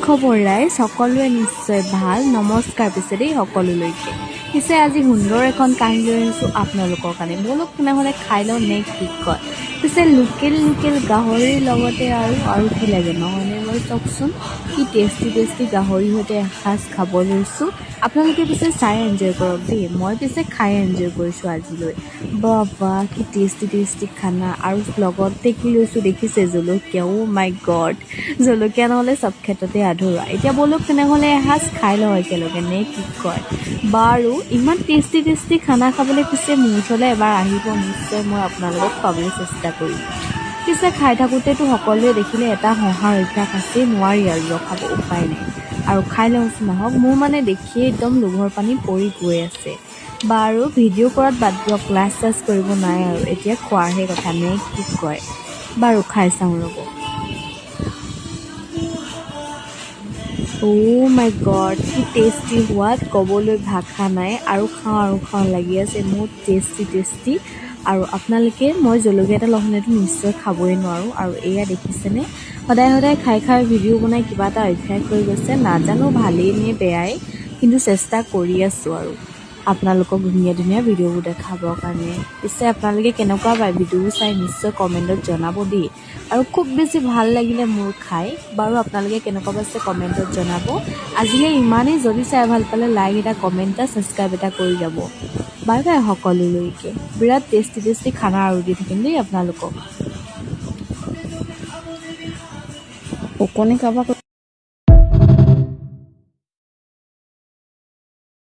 খবৰ ৰাইজ সকলোৱে নিশ্চয় ভাল নমস্কাৰ পিছে দেই সকলোলৈকে পিছে আজি সুন্দৰ এখন কাহিনী লৈ আহিছোঁ আপোনালোকৰ কাৰণে বলক তেনেহ'লে খাই লওঁ নে কি কয় পিছে লোকেল গাহৰিৰ লগতে আৰু কি লাগে নহয়নে বাৰু চাওকচোন কি টেষ্টি গাহৰিৰ সৈতে এসাঁজ খাব লৈছোঁ আপোনালোকে পিছে চাই এনজয় কৰক দেই মই পিছে খাই এনজয় কৰিছোঁ আজিলৈ বাবা কি টেষ্টি খানা আৰু লগতে কি লৈছোঁ দেখিছে জলকীয়াও মাই গড জলকীয়া নহ'লে চব ক্ষেত্ৰতে আধৰুৱা এতিয়া বলক তেনেহ'লে এসাঁজ খাই লওঁ একেলগে নে কি কয় বাৰু ইমান টেষ্টি খানা খাবলৈ পিছে মোৰ ওচৰলৈ এবাৰ আহিব নিশ্চয় মই আপোনালোকক খুৱাবলৈ চেষ্টা কৰিম পিছে খাই থাকোঁতেতো সকলোৱে দেখিলে এটা হহাৰ অভ্যাস আছেই নোৱাৰি আৰু ৰখাব উপায় নাই আৰু খাই লওঁচোন আহক মোৰ মানে দেখিয়ে একদম লোভৰ পানী পৰি গৈ আছে বাৰু ভিডিঅ' কৰাত বাদ দিয়ক ক্লাছ কৰিব নাই আৰু এতিয়া খোৱাৰহে কথা নে কি কয় বাৰু খাই চাওঁ ৰ'ব অ' মাই গড কি টেষ্টি সোৱাদ ক'বলৈ ভাষা নাই আৰু খাওঁ লাগি আছে মোৰ টেষ্টি আৰু আপোনালোকে মই জলকীয়া এটা নহ'লেতো নিশ্চয় খাবই নোৱাৰোঁ আৰু এয়া দেখিছেনে সদায় খাই ভিডিঅ' বনাই কিবা এটা অভ্যাস হৈ গৈছে নাজানো ভালেই নে বেয়াই কিন্তু চেষ্টা কৰি আছোঁ আৰু আপোনালোকক ধুনীয়া ভিডিঅ'বোৰ দেখাবৰ কাৰণে পিছে আপোনালোকে কেনেকুৱা পায় ভিডিঅ'বোৰ চাই নিশ্চয় কমেণ্টত জনাব দেই আৰু খুব বেছি ভাল লাগিলে মোৰ খাই বাৰু আপোনালোকে কেনেকুৱা পাইছে কমেণ্টত জনাব আজিলৈ ইমানেই যদি চাই ভাল পালে লাইক এটা কমেণ্ট এটা ছাবস্ক্ৰাইব এটা কৰি যাব বাই সকলোলৈকে বিৰাট টেষ্টি খানা আৰু দি থাকিম দেই আপোনালোকক পকনী কাৰোবাক